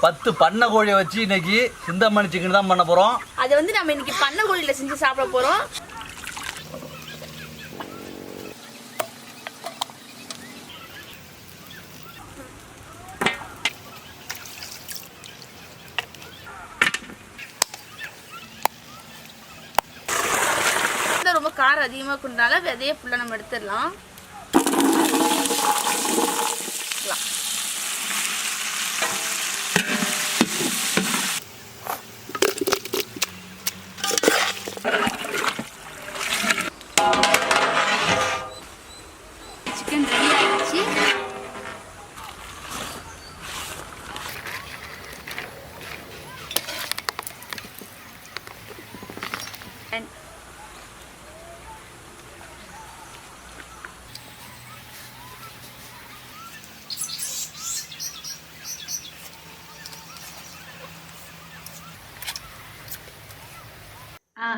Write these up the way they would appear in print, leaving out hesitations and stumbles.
10 பண்ணை கோழியை வச்சு இன்னைக்கு சிந்தாமணி சிக்கன் தான் பண்ண போகிறோம். அது வந்து நம்ம இன்னைக்கு பண்ணை கோழியில் செஞ்சு சாப்பிட போகிறோம். ரொம்ப காரம் அதிகமாக கொண்டால விதையை ஃபுல்லாக நம்ம எடுத்துடலாம். சிக்கன் ரெடி ஆயிடுச்சு.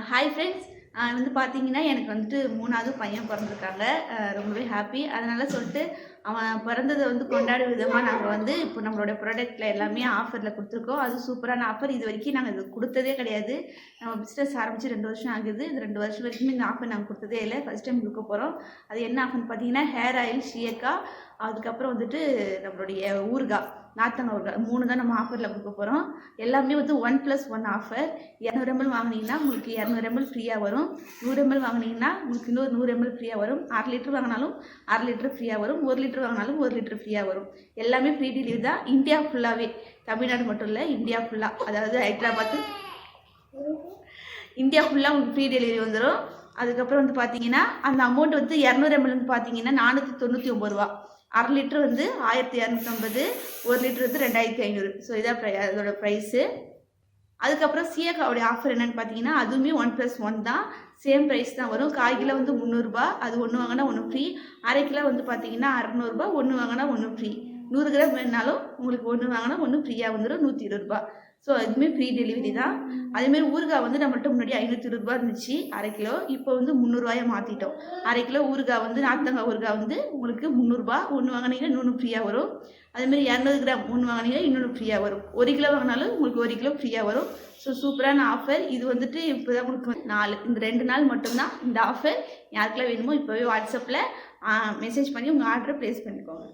ஹாய் ஃப்ரெண்ட்ஸ், வந்து பார்த்தீங்கன்னா எனக்கு வந்துட்டு 3வது பையன் பிறந்திருக்காங்க. ரொம்பவே ஹாப்பி. அதனால் சொல்லிட்டு அவன் பிறந்ததை வந்து கொண்டாடும் விதமாக நாங்கள் வந்து இப்போ நம்மளோட ப்ராடக்ட்டில் எல்லாமே ஆஃபரில் கொடுத்துருக்கோம். அது சூப்பரான ஆஃபர். இது வரைக்கும் நாங்கள் இது கொடுத்ததே கிடையாது. நம்ம பிஸ்னஸ் ஆரம்பித்து 2 வருஷம் ஆகுது. இந்த 2 வருஷம் வரைக்குமே இந்த ஆஃபர் நாங்கள் கொடுத்ததே இல்லை. ஃபஸ்ட் டைம் கொடுக்க போகிறோம். அது என்ன ஆஃபர்னு பார்த்தீங்கன்னா ஹேர் ஆயில், ஷியக்கா, அதுக்கப்புறம் வந்துட்டு நம்மளுடைய ஊறுகாய், நார்த்தங்காய் ஊறுகாய் 3 தான் நம்ம ஆஃபரில் கொடுக்க போகிறோம். எல்லாமே வந்து 1+1 ஆஃபர். 200 ml வாங்கினீங்கன்னா உங்களுக்கு 200 ml ஃப்ரீயாக வரும். 100 ml வாங்கினீங்கன்னா உங்களுக்கு இன்னொரு 100 ml ஃப்ரீயாக வரும். 1/2 லிட்டர் வாங்கினாலும் 1/2 லிட்டர் ஃப்ரீயாக வரும். 1 லிட்டர் வாங்கினாலும் 1 லிட்டர் ஃப்ரீயாக வரும். எல்லாமே ஃப்ரீ டெலிவரி தான். இந்தியா ஃபுல்லாகவே, தமிழ்நாடு மட்டும் இல்லை, இந்தியா ஃபுல்லாக, அதாவது ஹைதராபாத், இந்தியா ஃபுல்லாக உங்களுக்கு ஃப்ரீ டெலிவரி வந்துடும். அதுக்கப்புறம் வந்து பார்த்தீங்கன்னா அந்த அமௌண்ட் வந்து 200 ml வந்து பார்த்தீங்கன்னா 499 ரூபா. 1/2 லிட்டர் வந்து 1250, 1 லிட்டர் வந்து 2500. ஸோ இதான் அதோட ப்ரைஸு. அதுக்கப்புறம் சீயக்காவுடைய ஆஃபர் என்னென்னு பார்த்தீங்கன்னா அதுவுமே 1+1 தான். சேம் ப்ரைஸ் தான் வரும். 1/4 கிலோ வந்து 300 ரூபா. அது 1 வாங்கினா 1 ஃப்ரீ. 1/2 கிலோ வந்து பார்த்தீங்கன்னா 600 ரூபா. 1 வாங்கினா 1 ஃப்ரீ. 100 கிராம் வேணுனாலும் உங்களுக்கு 1 வாங்கினா 1 ஃப்ரீயாக வந்துடும். 120 ரூபா. ஸோ இதுவுமே ஃப்ரீ டெலிவரி தான். அதேமாரி ஊறுகாய் வந்து நம்மள்ட்ட முன்னாடி 520 ரூபா இருந்துச்சு 1/2 கிலோ. இப்போ வந்து 300 ரூபாயை மாற்றிட்டோம். 1/2 கிலோ ஊறுகாய் வந்து நார்த்தங்காய் ஊறுகாய் வந்து உங்களுக்கு 300 ரூபா. 1 வாங்கினீங்கன்னா இன்னொன்று ஃப்ரீயாக வரும். அதேமாதிரி 200 கிராம் 1 வாங்கினீங்கன்னா இன்னொன்று ஃப்ரீயாக வரும். 1 கிலோ வாங்கினாலும் உங்களுக்கு 1 கிலோ ஃப்ரீயாக வரும். ஸோ சூப்பரான ஆஃபர். இது வந்துட்டு இப்போ தான் உங்களுக்கு இந்த 2 நாள் மட்டும்தான் இந்த ஆஃபர். யாருக்கெல்லாம் வேணுமோ இப்போவே வாட்ஸ்அப்பில் மெசேஜ் பண்ணி உங்கள் ஆர்டரை ப்ளேஸ் பண்ணிக்கோங்க.